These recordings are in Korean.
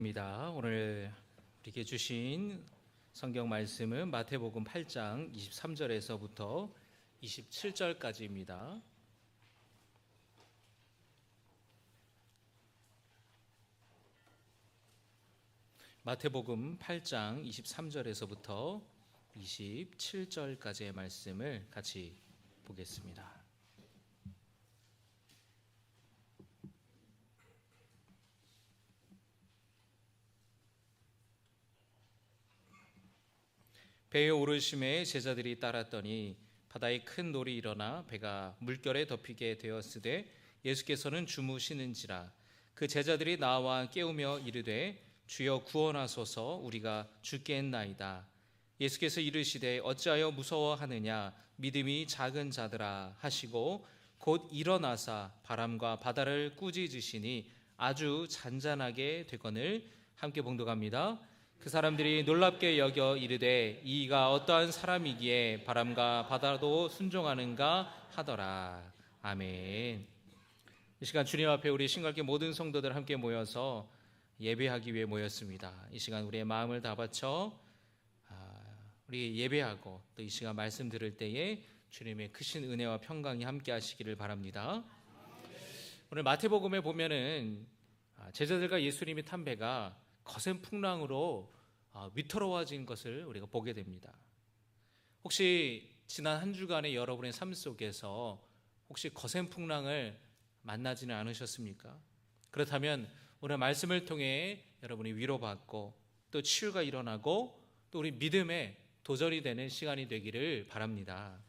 입니다. 오늘 우리에게 주신 성경 말씀은 마태복음 8장 23절에서부터 27절까지입니다. 마태복음 8장 23절에서부터 27절까지의 말씀을 같이 보겠습니다. 배에 오르심에 제자들이 따랐더니 바다에 큰 놀이 일어나 배가 물결에 덮이게 되었으되 예수께서는 주무시는지라. 그 제자들이 나와 깨우며 이르되 주여 구원하소서, 우리가 죽겠나이다. 예수께서 이르시되 어찌하여 무서워하느냐, 믿음이 작은 자들아 하시고 곧 일어나사 바람과 바다를 꾸짖으시니 아주 잔잔하게 되거늘. 함께 봉독합니다. 그 사람들이 놀랍게 여겨 이르되 이가 어떠한 사람이기에 바람과 바다도 순종하는가 하더라. 아멘. 이 시간 주님 앞에 우리 신갈교 모든 성도들 함께 모여서 예배하기 위해 모였습니다. 이 시간 우리의 마음을 다 바쳐 우리 예배하고 또 이 시간 말씀 들을 때에 주님의 크신 은혜와 평강이 함께 하시기를 바랍니다. 오늘 마태복음에 보면은 제자들과 예수님이 탄 배가 거센 풍랑으로 위태로워진 것을 우리가 보게 됩니다. 혹시 지난 한 주간의 여러분의 삶 속에서 혹시 거센 풍랑을 만나지는 않으셨습니까? 그렇다면 오늘 말씀을 통해 여러분이 위로받고 또 치유가 일어나고 또 우리 믿음의 도전이 되는 시간이 되기를 바랍니다.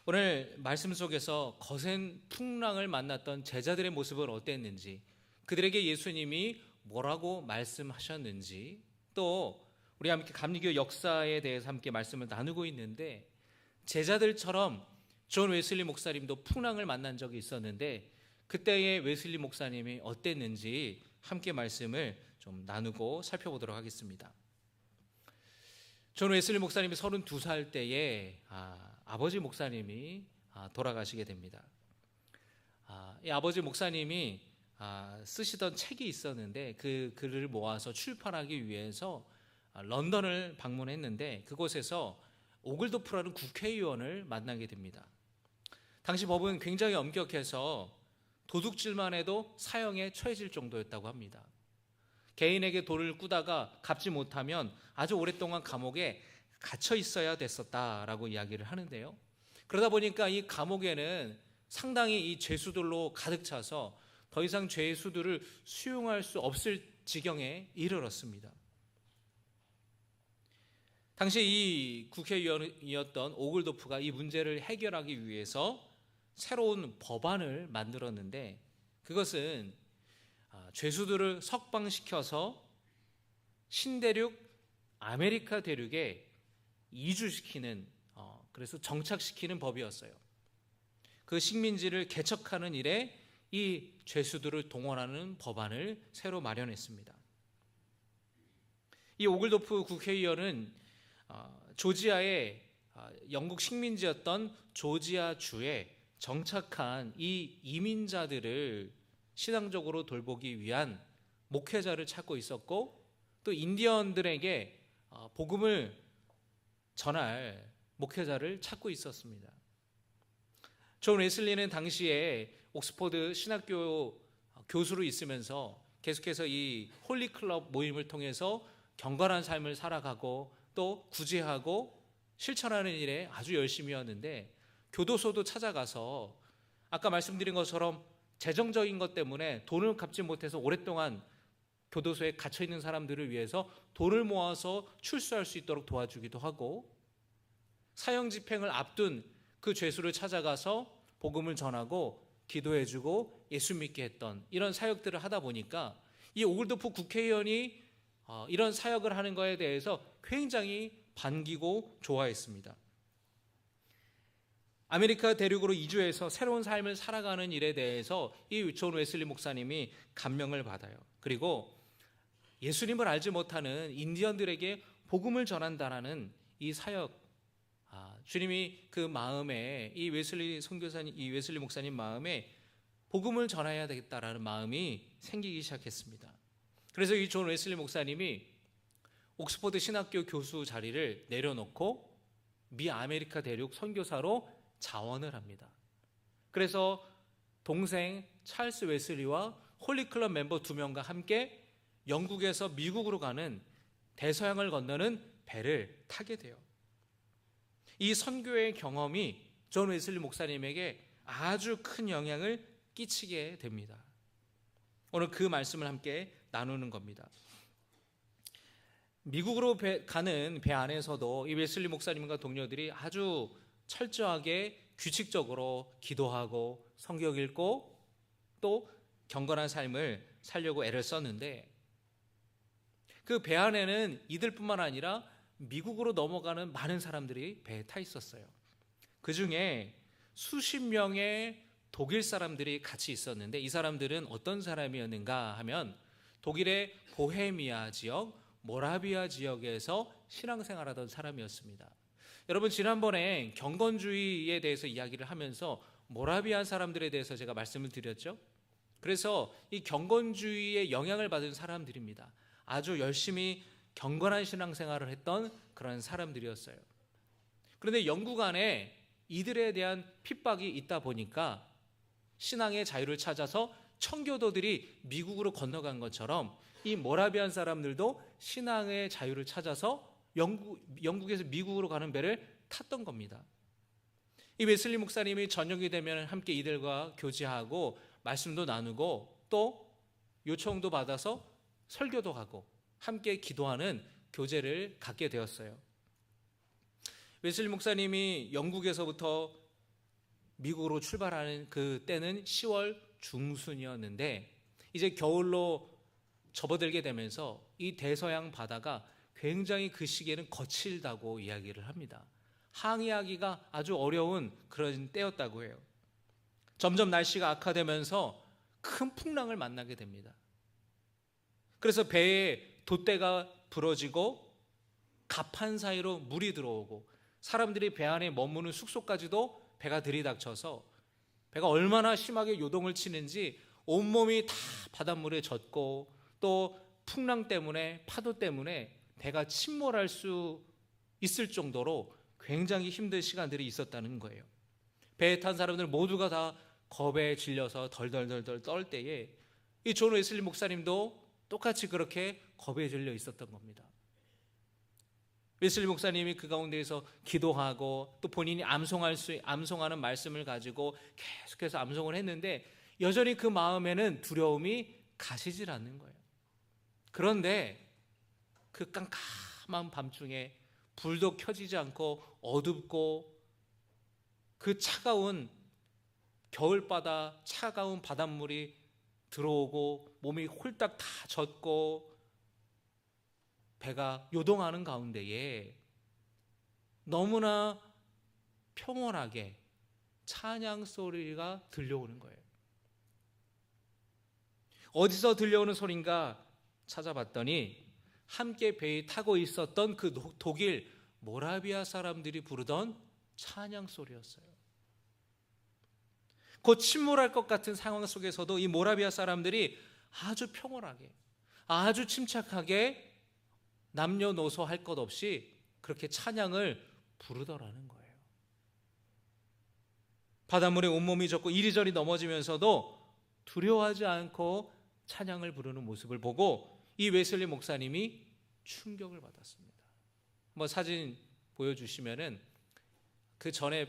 오늘 말씀 속에서 거센 풍랑을 만났던 제자들의 모습은 어땠는지, 그들에게 예수님이 뭐라고 말씀하셨는지, 또 우리 함께 감리교 역사에 대해서 함께 말씀을 나누고 있는데, 제자들처럼 존 웨슬리 목사님도 풍랑을 만난 적이 있었는데 그때의 웨슬리 목사님이 어땠는지 함께 말씀을 좀 나누고 살펴보도록 하겠습니다. 존 웨슬리 목사님이 32살 때에 아버지 목사님이 돌아가시게 됩니다. 이 아버지 목사님이 쓰시던 책이 있었는데 그 글을 모아서 출판하기 위해서 런던을 방문했는데 그곳에서 오글도프라는 국회의원을 만나게 됩니다. 당시 법은 굉장히 엄격해서 도둑질만 해도 사형에 처해질 정도였다고 합니다. 개인에게 돈을 꾸다가 갚지 못하면 아주 오랫동안 감옥에 갇혀 있어야 됐었다라고 이야기를 하는데요. 그러다 보니까 이 감옥에는 상당히 이 죄수들로 가득 차서 더 이상 죄수들을 수용할 수 없을 지경에 이르렀습니다. 당시 이 국회의원이었던 오글도프가 이 문제를 해결하기 위해서 새로운 법안을 만들었는데 그것은 죄수들을 석방시켜서 신대륙 아메리카 대륙에 이주시키는, 그래서 정착시키는 법이었어요. 그 식민지를 개척하는 일에 이 죄수들을 동원하는 법안을 새로 마련했습니다. 이 오글도프 국회의원은 조지아의 영국 식민지였던 조지아주에 정착한 이 이민자들을 신앙적으로 돌보기 위한 목회자를 찾고 있었고 또 인디언들에게 복음을 전할 목회자를 찾고 있었습니다. 존 웨슬리는 당시에 옥스퍼드 신학교 교수로 있으면서 계속해서 이 홀리클럽 모임을 통해서 경건한 삶을 살아가고 또 구제하고 실천하는 일에 아주 열심히였는데 교도소도 찾아가서 아까 말씀드린 것처럼 재정적인 것 때문에 돈을 갚지 못해서 오랫동안 교도소에 갇혀있는 사람들을 위해서 돈을 모아서 출소할 수 있도록 도와주기도 하고 사형 집행을 앞둔 그 죄수를 찾아가서 복음을 전하고 기도해주고 예수 믿게 했던 이런 사역들을 하다 보니까 이 오글도프 국회의원이 이런 사역을 하는 것에 대해서 굉장히 반기고 좋아했습니다. 아메리카 대륙으로 이주해서 새로운 삶을 살아가는 일에 대해서 이 존 웨슬리 목사님이 감명을 받아요. 그리고 예수님을 알지 못하는 인디언들에게 복음을 전한다라는 이 사역, 주님이 그 마음에 이 웨슬리 선교사님, 이 웨슬리 목사님 마음에 복음을 전해야 되겠다라는 마음이 생기기 시작했습니다. 그래서 이 존 웨슬리 목사님이 옥스퍼드 신학교 교수 자리를 내려놓고 미 아메리카 대륙 선교사로 자원을 합니다. 그래서 동생 찰스 웨슬리와 홀리클럽 멤버 2명과 함께 영국에서 미국으로 가는 대서양을 건너는 배를 타게 돼요. 이 선교의 경험이 존 웨슬리 목사님에게 아주 큰 영향을 끼치게 됩니다. 오늘 그 말씀을 함께 나누는 겁니다. 미국으로 가는 배 안에서도 이 웨슬리 목사님과 동료들이 아주 철저하게 규칙적으로 기도하고 성경 읽고 또 경건한 삶을 살려고 애를 썼는데, 그 배 안에는 이들뿐만 아니라 미국으로 넘어가는 많은 사람들이 배에 타 있었어요. 그 중에 수십 명의 독일 사람들이 같이 있었는데, 이 사람들은 어떤 사람이었는가 하면 독일의 보헤미아 지역, 모라비아 지역에서 신앙생활하던 사람이었습니다. 여러분, 지난번에 경건주의에 대해서 이야기를 하면서 모라비아 사람들에 대해서 제가 말씀을 드렸죠. 그래서 이 경건주의의 영향을 받은 사람들입니다. 아주 열심히 경건한 신앙생활을 했던 그런 사람들이었어요. 그런데 영국 안에 이들에 대한 핍박이 있다 보니까 신앙의 자유를 찾아서 청교도들이 미국으로 건너간 것처럼 이 모라비안 사람들도 신앙의 자유를 찾아서 영국에서 미국으로 가는 배를 탔던 겁니다. 이 웨슬리 목사님이 저녁이 되면 함께 이들과 교제하고 말씀도 나누고 또 요청도 받아서 설교도 하고 함께 기도하는 교제를 갖게 되었어요. 웨슬리 목사님이 영국에서부터 미국으로 출발하는 그 때는 10월 중순이었는데, 이제 겨울로 접어들게 되면서 이 대서양 바다가 굉장히 그 시기에는 거칠다고 이야기를 합니다. 항해하기가 아주 어려운 그런 때였다고 해요. 점점 날씨가 악화되면서 큰 풍랑을 만나게 됩니다. 그래서 배에 돛대가 부러지고 갑판 사이로 물이 들어오고 사람들이 배 안에 머무는 숙소까지도 배가 들이닥쳐서 배가 얼마나 심하게 요동을 치는지 온몸이 다 바닷물에 젖고 또 풍랑 때문에 파도 때문에 배가 침몰할 수 있을 정도로 굉장히 힘든 시간들이 있었다는 거예요. 배에 탄 사람들 모두가 다 겁에 질려서 덜덜덜덜 떨 때에 이 존 웨슬리 목사님도 똑같이 그렇게 겁에 질려 있었던 겁니다. 웨슬리 목사님이 그 가운데에서 기도하고 또 본인이 암송하는 말씀을 가지고 계속해서 암송을 했는데 여전히 그 마음에는 두려움이 가시질 않는 거예요. 그런데 그 깜깜한 밤중에 불도 켜지지 않고 어둡고 그 차가운 겨울바다 차가운 바닷물이 들어오고 몸이 홀딱 다 젖고 배가 요동하는 가운데에 너무나 평온하게 찬양 소리가 들려오는 거예요. 어디서 들려오는 소리인가 찾아봤더니 함께 배에 타고 있었던 그 독일 모라비아 사람들이 부르던 찬양 소리였어요. 곧 침몰할 것 같은 상황 속에서도 이 모라비아 사람들이 아주 평온하게 아주 침착하게 남녀노소 할 것 없이 그렇게 찬양을 부르더라는 거예요. 바닷물에 온몸이 젖고 이리저리 넘어지면서도 두려워하지 않고 찬양을 부르는 모습을 보고 이 웨슬리 목사님이 충격을 받았습니다. 한번 사진 보여주시면은 그 전에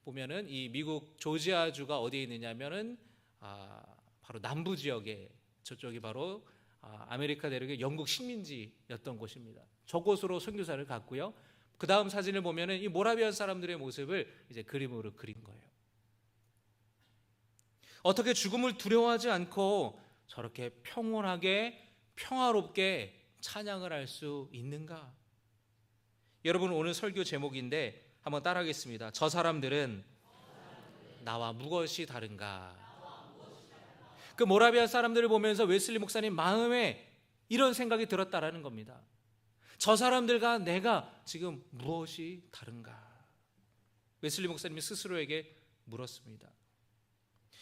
보면은 이 미국 조지아주가 어디에 있느냐면은 바로 남부 지역에 저쪽이 바로 아메리카 대륙의 영국 식민지였던 곳입니다. 저곳으로 선교사를 갔고요. 그 다음 사진을 보면은 이 모라비안 사람들의 모습을 이제 그림으로 그린 거예요. 어떻게 죽음을 두려워하지 않고 저렇게 평온하게 평화롭게 찬양을 할 수 있는가? 여러분, 오늘 설교 제목인데 한번 따라하겠습니다. 저 사람들은 나와 무엇이 다른가? 그 모라비아 사람들을 보면서 웨슬리 목사님 마음에 이런 생각이 들었다라는 겁니다. 저 사람들과 내가 지금 무엇이 다른가? 웨슬리 목사님이 스스로에게 물었습니다.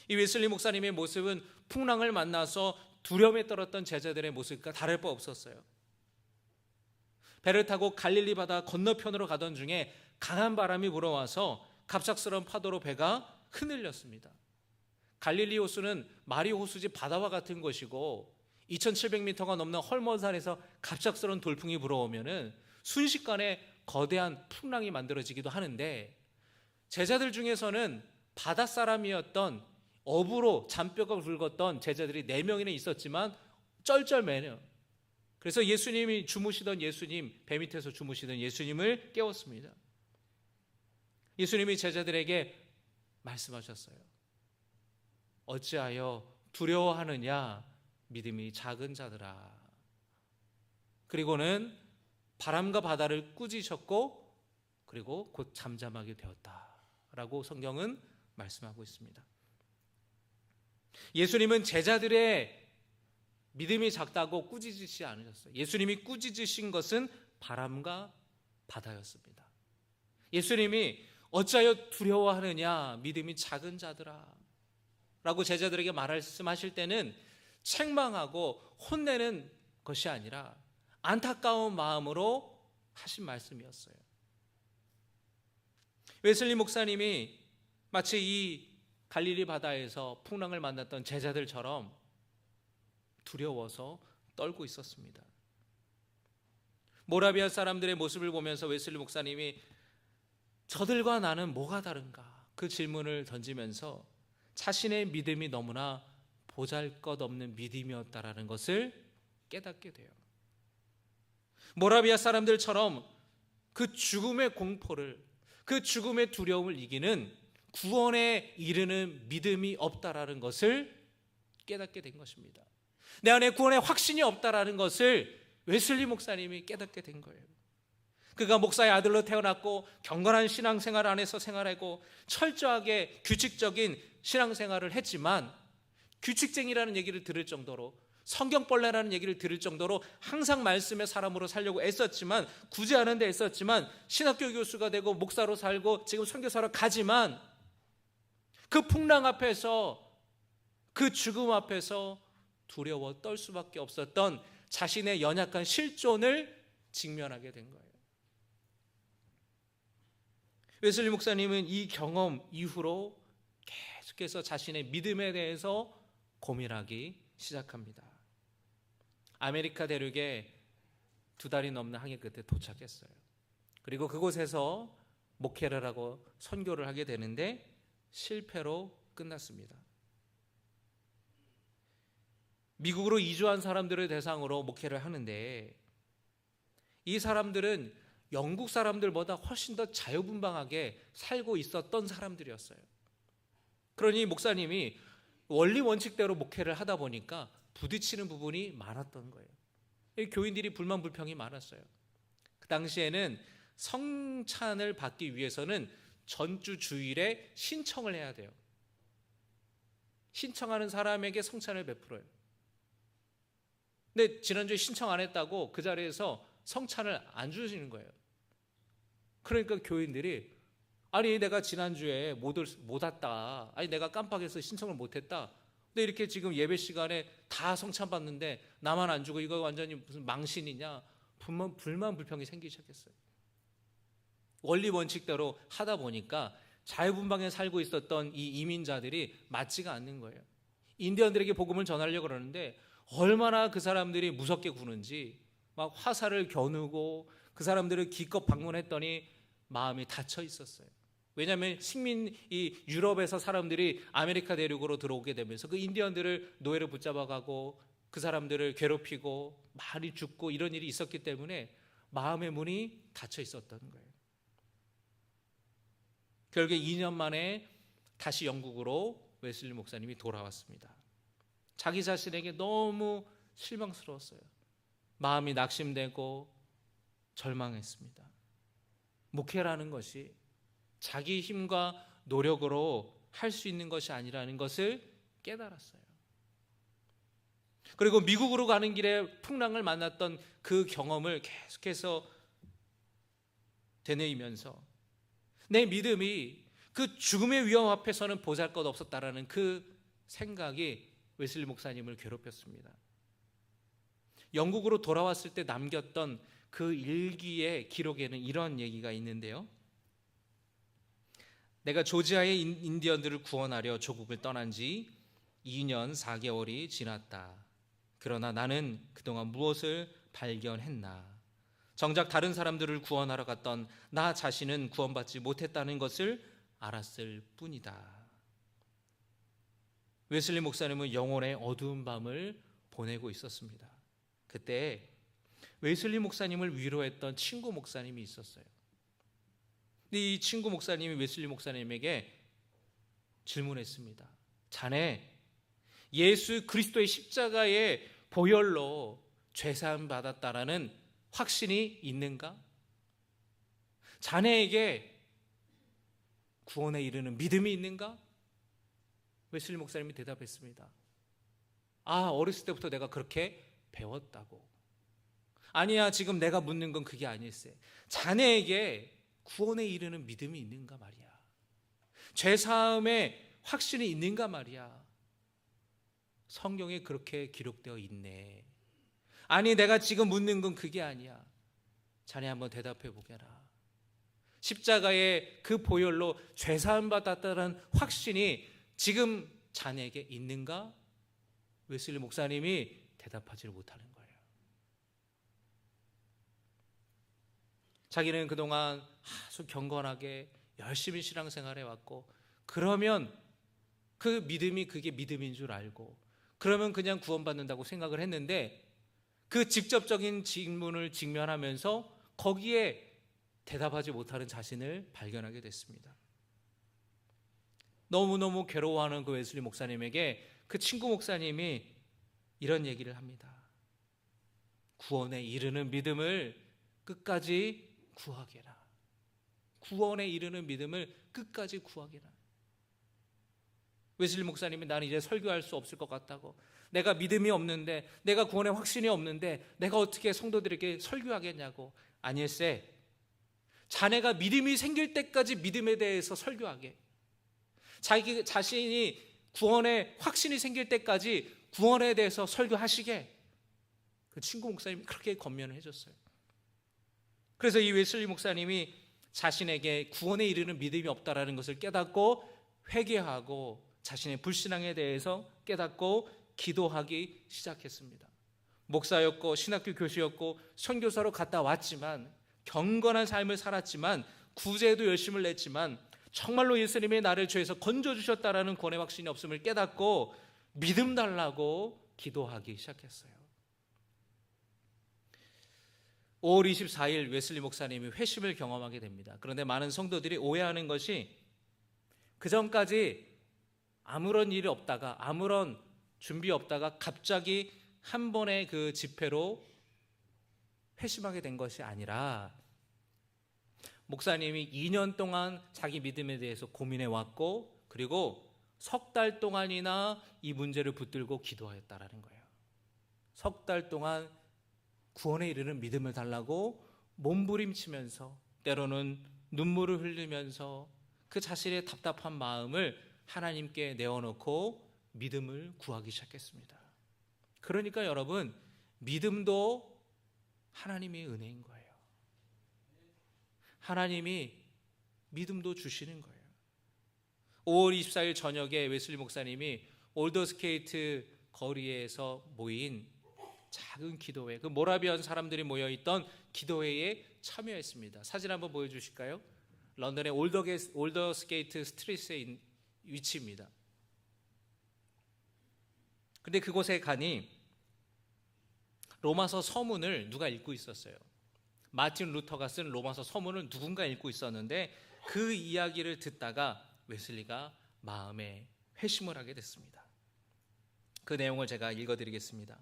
이 웨슬리 목사님의 모습은 풍랑을 만나서 두려움에 떨었던 제자들의 모습과 다를 바 없었어요. 배를 타고 갈릴리 바다 건너편으로 가던 중에 강한 바람이 불어와서 갑작스러운 파도로 배가 흔들렸습니다. 갈릴리 호수는 마리 호수지 바다와 같은 곳이고 2700m가 넘는 헐몬산에서 갑작스러운 돌풍이 불어오면은 순식간에 거대한 풍랑이 만들어지기도 하는데, 제자들 중에서는 바닷사람이었던 어부로 잔뼈가 굵었던 제자들이 4명이나 있었지만 쩔쩔매네요. 그래서 예수님이 주무시던 배 밑에서 주무시던 예수님을 깨웠습니다. 예수님이 제자들에게 말씀하셨어요. 어찌하여 두려워하느냐, 믿음이 작은 자들아. 그리고는 바람과 바다를 꾸짖으셨고 그리고 곧 잠잠하게 되었다라고 성경은 말씀하고 있습니다. 예수님은 제자들의 믿음이 작다고 꾸짖으시지 않으셨어요. 예수님이 꾸짖으신 것은 바람과 바다였습니다. 예수님이 어찌하여 두려워하느냐, 믿음이 작은 자들아 라고 제자들에게 말씀하실 때는 책망하고 혼내는 것이 아니라 안타까운 마음으로 하신 말씀이었어요. 웨슬리 목사님이 마치 이 갈릴리 바다에서 풍랑을 만났던 제자들처럼 두려워서 떨고 있었습니다. 모라비아 사람들의 모습을 보면서 웨슬리 목사님이 저들과 나는 뭐가 다른가, 그 질문을 던지면서 자신의 믿음이 너무나 보잘것없는 믿음이었다라는 것을 깨닫게 돼요. 모라비아 사람들처럼 그 죽음의 공포를, 그 죽음의 두려움을 이기는 구원에 이르는 믿음이 없다라는 것을 깨닫게 된 것입니다. 내 안에 구원의 확신이 없다라는 것을 웨슬리 목사님이 깨닫게 된 거예요. 그가 목사의 아들로 태어났고 경건한 신앙생활 안에서 생활하고 철저하게 규칙적인 신앙생활을 했지만, 규칙쟁이라는 얘기를 들을 정도로, 성경벌레라는 얘기를 들을 정도로 항상 말씀의 사람으로 살려고 애썼지만, 굳이 하는 데 애썼지만, 신학교 교수가 되고 목사로 살고 지금 선교사로 가지만, 그 풍랑 앞에서, 그 죽음 앞에서 두려워 떨 수밖에 없었던 자신의 연약한 실존을 직면하게 된 거예요. 웨슬리 목사님은 이 경험 이후로 계속해서 자신의 믿음에 대해서 고민하기 시작합니다. 아메리카 대륙에 2달이 넘는 항해 끝에 도착했어요. 그리고 그곳에서 목회를 하고 선교를 하게 되는데 실패로 끝났습니다. 미국으로 이주한 사람들을 대상으로 목회를 하는데, 이 사람들은 영국 사람들보다 훨씬 더 자유분방하게 살고 있었던 사람들이었어요. 그러니 목사님이 원리 원칙대로 목회를 하다 보니까 부딪히는 부분이 많았던 거예요. 교인들이 불만 불평이 많았어요. 그 당시에는 성찬을 받기 위해서는 전주 주일에 신청을 해야 돼요. 신청하는 사람에게 성찬을 베풀어요. 근데 지난주에 신청 안 했다고 그 자리에서 성찬을 안 주시는 거예요. 그러니까 교인들이, 아니 내가 지난주에 못 왔다, 아니 내가 깜빡해서 신청을 못했다, 근데 이렇게 지금 예배 시간에 다 성찬 받는데 나만 안 주고 이거 완전히 무슨 망신이냐, 불만 불평이 생기기 시작했어요. 원리 원칙대로 하다 보니까 자유분방에 살고 있었던 이 이민자들이 맞지가 않는 거예요. 인디언들에게 복음을 전하려고 그러는데 얼마나 그 사람들이 무섭게 구는지, 막 화살을 겨누고 그 사람들을 기껏 방문했더니 마음이 닫혀 있었어요. 왜냐하면 식민, 이 유럽에서 사람들이 아메리카 대륙으로 들어오게 되면서 그 인디언들을 노예로 붙잡아가고 그 사람들을 괴롭히고 많이 죽고 이런 일이 있었기 때문에 마음의 문이 닫혀 있었던 거예요. 결국에 2년 만에 다시 영국으로 웨슬리 목사님이 돌아왔습니다. 자기 자신에게 너무 실망스러웠어요. 마음이 낙심되고 절망했습니다. 목회라는 것이 자기 힘과 노력으로 할 수 있는 것이 아니라는 것을 깨달았어요. 그리고 미국으로 가는 길에 풍랑을 만났던 그 경험을 계속해서 되뇌이면서 내 믿음이 그 죽음의 위험 앞에서는 보잘것없었다라는 그 생각이 웨슬리 목사님을 괴롭혔습니다. 영국으로 돌아왔을 때 남겼던 그 일기의 기록에는 이런 얘기가 있는데요. 내가 조지아의 인디언들을 구원하려 조국을 떠난 지 2년 4개월이 지났다. 그러나 나는 그동안 무엇을 발견했나? 정작 다른 사람들을 구원하러 갔던 나 자신은 구원받지 못했다는 것을 알았을 뿐이다. 웨슬리 목사님은 영혼의 어두운 밤을 보내고 있었습니다. 그때 웨슬리 목사님을 위로했던 친구 목사님이 있었어요. 근데 이 친구 목사님이 웨슬리 목사님에게 질문했습니다. 자네, 예수 그리스도의 십자가의 보혈로 죄사함 받았다라는 확신이 있는가? 자네에게 구원에 이르는 믿음이 있는가? 웨슬리 목사님이 대답했습니다. 어렸을 때부터 내가 그렇게 배웠다고. 아니야, 지금 내가 묻는 건 그게 아닐세. 자네에게 구원에 이르는 믿음이 있는가 말이야. 죄사함의 확신이 있는가 말이야. 성경에 그렇게 기록되어 있네. 아니, 내가 지금 묻는 건 그게 아니야. 자네 한번 대답해 보게라. 십자가의 그 보혈로 죄사함 받았다는 확신이 지금 자네에게 있는가? 웨슬리 목사님이 대답하지 못하는 거예요. 자기는 그동안 아주 경건하게 열심히 신앙생활해 왔고, 그러면 그 믿음이 그게 믿음인 줄 알고, 그러면 그냥 구원받는다고 생각을 했는데, 그 직접적인 질문을 직면하면서 거기에 대답하지 못하는 자신을 발견하게 됐습니다. 너무너무 괴로워하는 그 웨슬리 목사님에게 그 친구 목사님이 이런 얘기를 합니다. 구원에 이르는 믿음을 끝까지 구하게라. 구원에 이르는 믿음을 끝까지 구하게라. 웨슬리 목사님이 나는 이제 설교할 수 없을 것 같다고, 내가 믿음이 없는데, 내가 구원의 확신이 없는데 내가 어떻게 성도들에게 설교하겠냐고. 아닐세, 자네가 믿음이 생길 때까지 믿음에 대해서 설교하게, 자기 자신이 구원의 확신이 생길 때까지 구원에 대해서 설교하시게. 그 친구 목사님이 그렇게 권면을 해줬어요. 그래서 이 웨슬리 목사님이 자신에게 구원에 이르는 믿음이 없다라는 것을 깨닫고 회개하고 자신의 불신앙에 대해서 깨닫고 기도하기 시작했습니다. 목사였고 신학교 교수였고 선교사로 갔다 왔지만, 경건한 삶을 살았지만, 구제에도 열심을 냈지만, 정말로 예수님이 나를 죄에서 건져주셨다라는 구원의 확신이 없음을 깨닫고 믿음 달라고 기도하기 시작했어요. 5월 24일 웨슬리 목사님이 회심을 경험하게 됩니다. 그런데 많은 성도들이 오해하는 것이, 그전까지 아무런 일이 없다가, 아무런 준비 없다가 갑자기 한 번의 그 집회로 회심하게 된 것이 아니라, 목사님이 2년 동안 자기 믿음에 대해서 고민해 왔고, 그리고 석 달 동안이나 이 문제를 붙들고 기도하였다라는 거예요. 석 달 동안 구원에 이르는 믿음을 달라고 몸부림치면서, 때로는 눈물을 흘리면서 그 자신의 답답한 마음을 하나님께 내어놓고 믿음을 구하기 시작했습니다. 그러니까 여러분, 믿음도 하나님의 은혜인 거예요. 하나님이 믿음도 주시는 거예요. 5월 24일 저녁에 웨슬리 목사님이 올더스케이트 거리에서 모인 작은 기도회, 그 모라비안 사람들이 모여있던 기도회에 참여했습니다. 사진 한번 보여주실까요? 런던의 올더스케이트 스트리트의 위치입니다. 근데 그곳에 가니 로마서 서문을 누가 읽고 있었어요. 마틴 루터가 쓴 로마서 서문을 누군가 읽고 있었는데, 그 이야기를 듣다가 웨슬리가 마음에 회심을 하게 됐습니다. 그 내용을 제가 읽어드리겠습니다.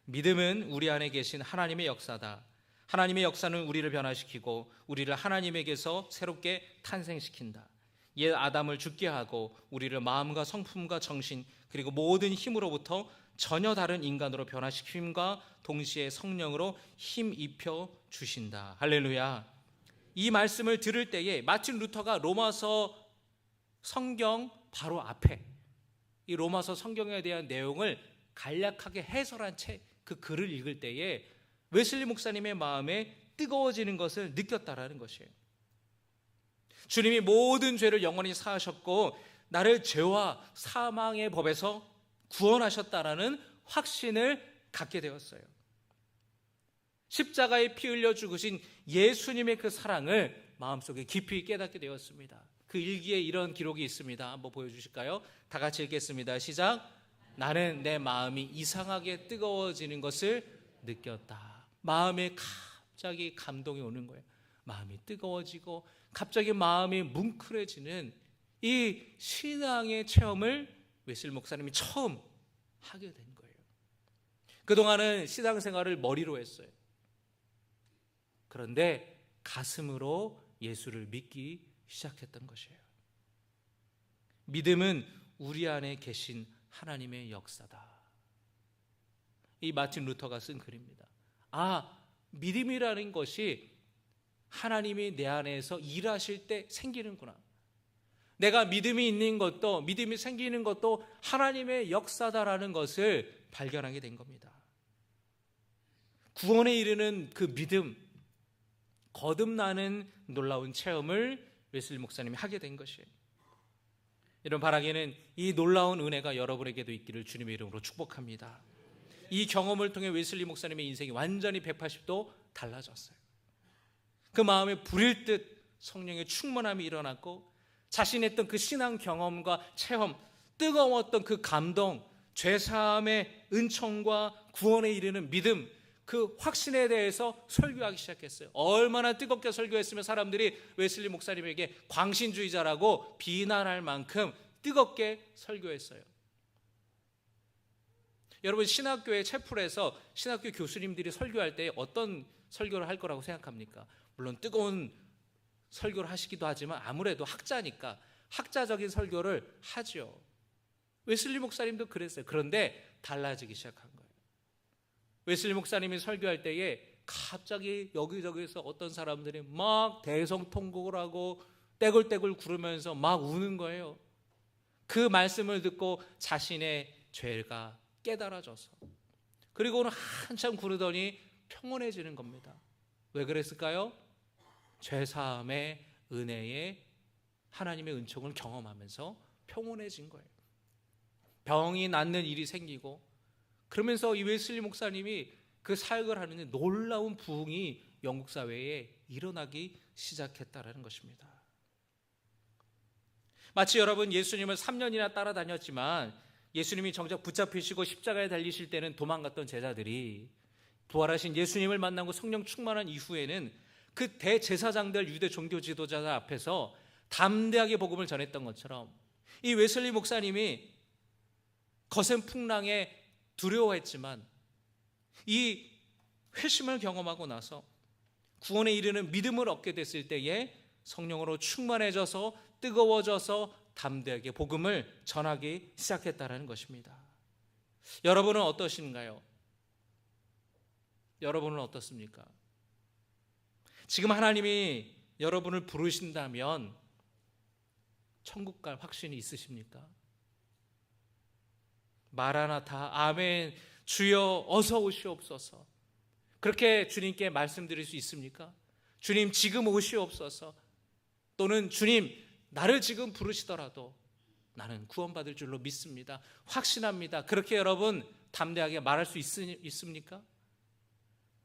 믿음은 우리 안에 계신 하나님의 역사다. 하나님의 역사는 우리를 변화시키고 우리를 하나님에게서 새롭게 탄생시킨다. 옛 아담을 죽게 하고 우리를 마음과 성품과 정신 그리고 모든 힘으로부터 전혀 다른 인간으로 변화시킴과 동시에 성령으로 힘 입혀 주신다. 할렐루야. 이 말씀을 들을 때에 마틴 루터가 로마서 성경 바로 앞에 이 로마서 성경에 대한 내용을 간략하게 해설한 그 글을 읽을 때에 웨슬리 목사님의 마음에 뜨거워지는 것을 느꼈다라는 것이에요. 주님이 모든 죄를 영원히 사하셨고 나를 죄와 사망의 법에서 구원하셨다라는 확신을 갖게 되었어요. 십자가에 피 흘려 죽으신 예수님의 그 사랑을 마음속에 깊이 깨닫게 되었습니다. 그 일기에 이런 기록이 있습니다. 한번 보여주실까요? 다 같이 읽겠습니다. 시작. 나는 내 마음이 이상하게 뜨거워지는 것을 느꼈다. 마음에 갑자기 감동이 오는 거예요. 마음이 뜨거워지고 갑자기 마음이 뭉클해지는 이 신앙의 체험을 웨슬리 목사님이 처음 하게 된 거예요. 그동안은 신앙생활을 머리로 했어요. 그런데 가슴으로 예수를 믿기 시작했던 것이에요. 믿음은 우리 안에 계신 하나님의 역사다. 이 마틴 루터가 쓴 글입니다. 믿음이라는 것이 하나님이 내 안에서 일하실 때 생기는구나. 내가 믿음이 있는 것도, 믿음이 생기는 것도 하나님의 역사다라는 것을 발견하게 된 겁니다. 구원에 이르는 그 믿음, 거듭나는 놀라운 체험을 웨슬리 목사님이 하게 된 것이에요. 이런 바라기는 이 놀라운 은혜가 여러분에게도 있기를 주님의 이름으로 축복합니다. 이 경험을 통해 웨슬리 목사님의 인생이 완전히 180도 달라졌어요. 그 마음에 불일 듯 성령의 충만함이 일어났고 자신의 했던 그 신앙 경험과 체험, 뜨거웠던 그 감동, 죄사함의 은총과 구원에 이르는 믿음, 그 확신에 대해서 설교하기 시작했어요. 얼마나 뜨겁게 설교했으면 사람들이 웨슬리 목사님에게 광신주의자라고 비난할 만큼 뜨겁게 설교했어요. 여러분, 신학교의 채플에서 신학교 교수님들이 설교할 때 어떤 설교를 할 거라고 생각합니까? 물론 뜨거운 설교를 하시기도 하지만 아무래도 학자니까 학자적인 설교를 하죠. 웨슬리 목사님도 그랬어요. 그런데 달라지기 시작한 거예요. 웨슬리 목사님이 설교할 때에 갑자기 여기저기서 어떤 사람들이 막 대성통곡을 하고 떼굴떼굴 구르면서 막 우는 거예요. 그 말씀을 듣고 자신의 죄가 깨달아져서, 그리고는 한참 구르더니 평온해지는 겁니다. 왜 그랬을까요? 죄사함의 은혜에 하나님의 은총을 경험하면서 평온해진 거예요. 병이 낫는 일이 생기고, 그러면서 이 웨슬리 목사님이 그 사역을 하는데 놀라운 부흥이 영국 사회에 일어나기 시작했다라는 것입니다. 마치 여러분 예수님을 3년이나 따라다녔지만 예수님이 정작 붙잡히시고 십자가에 달리실 때는 도망갔던 제자들이 부활하신 예수님을 만나고 성령 충만한 이후에는 그 대제사장들, 유대 종교 지도자들 앞에서 담대하게 복음을 전했던 것처럼 이 웨슬리 목사님이 거센 풍랑에 두려워했지만 이 회심을 경험하고 나서 구원에 이르는 믿음을 얻게 됐을 때에 성령으로 충만해져서 뜨거워져서 담대하게 복음을 전하기 시작했다는 것입니다. 여러분은 어떠신가요? 여러분은 어떻습니까? 지금 하나님이 여러분을 부르신다면 천국 갈 확신이 있으십니까? 마라나타, 아멘, 주여 어서 오시옵소서, 그렇게 주님께 말씀드릴 수 있습니까? 주님 지금 오시옵소서, 또는 주님 나를 지금 부르시더라도 나는 구원받을 줄로 믿습니다, 확신합니다, 그렇게 여러분 담대하게 말할 수 있습니까?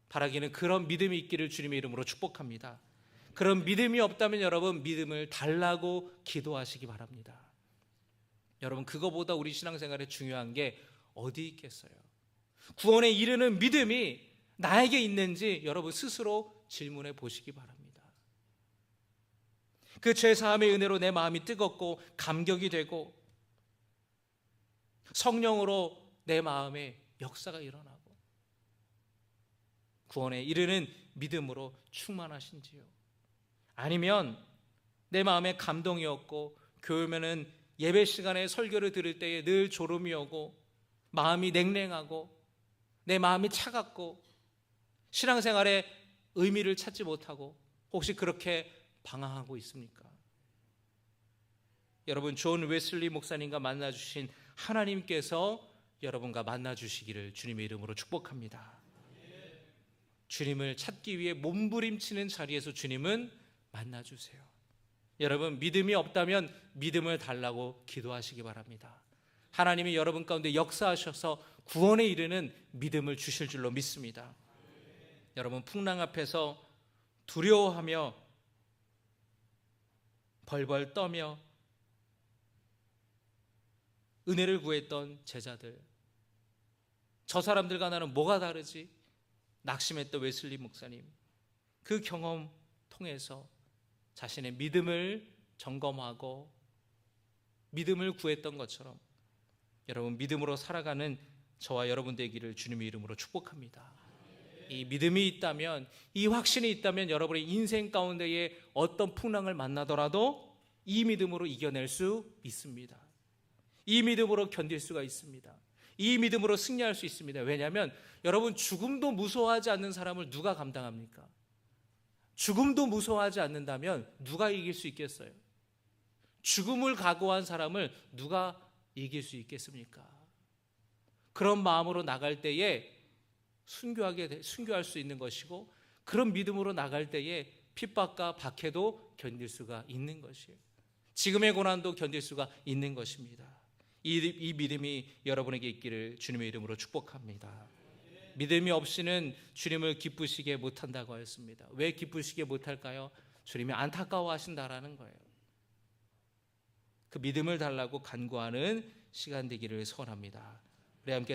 바라기는 그런 믿음이 있기를 주님의 이름으로 축복합니다. 그런 믿음이 없다면 여러분 믿음을 달라고 기도하시기 바랍니다. 여러분, 그거보다 우리 신앙생활에 중요한 게 어디 있겠어요? 구원에 이르는 믿음이 나에게 있는지 여러분 스스로 질문해 보시기 바랍니다. 그 죄사함의 은혜로 내 마음이 뜨겁고 감격이 되고 성령으로 내 마음에 역사가 일어나고 구원에 이르는 믿음으로 충만하신지요? 아니면 내 마음에 감동이 없고 교회면은 예배 시간에 설교를 들을 때에 늘 졸음이 오고 마음이 냉랭하고 내 마음이 차갑고 신앙생활에 의미를 찾지 못하고 혹시 그렇게 방황하고 있습니까? 여러분, 존 웨슬리 목사님과 만나주신 하나님께서 여러분과 만나 주시기를 주님의 이름으로 축복합니다. 주님을 찾기 위해 몸부림치는 자리에서 주님은 만나 주세요. 여러분, 믿음이 없다면 믿음을 달라고 기도하시기 바랍니다. 하나님이 여러분 가운데 역사하셔서 구원에 이르는 믿음을 주실 줄로 믿습니다. 여러분, 풍랑 앞에서 두려워하며 벌벌 떠며 은혜를 구했던 제자들, 저 사람들과 나는 뭐가 다르지? 낙심했던 웨슬리 목사님, 그 경험 통해서 자신의 믿음을 점검하고 믿음을 구했던 것처럼 여러분, 믿음으로 살아가는 저와 여러분 되기를 주님의 이름으로 축복합니다. 이 믿음이 있다면, 이 확신이 있다면 여러분의 인생 가운데에 어떤 풍랑을 만나더라도 이 믿음으로 이겨낼 수 있습니다. 이 믿음으로 견딜 수가 있습니다. 이 믿음으로 승리할 수 있습니다. 왜냐하면 여러분, 죽음도 무서워하지 않는 사람을 누가 감당합니까? 죽음도 무서워하지 않는다면 누가 이길 수 있겠어요? 죽음을 각오한 사람을 누가 이길 수 있겠습니까? 그런 마음으로 나갈 때에 순교할 수 있는 것이고, 그런 믿음으로 나갈 때에 핍박과 박해도 견딜 수가 있는 것이에요. 지금의 고난도 견딜 수가 있는 것입니다. 이 믿음이 여러분에게 있기를 주님의 이름으로 축복합니다. 믿음이 없이는 주님을 기쁘시게 못한다고 하였습니다. 왜 기쁘시게 못할까요? 주님이 안타까워하신다라는 거예요. 그 믿음을 달라고 간구하는 시간 되기를 소원합니다. 우리 함께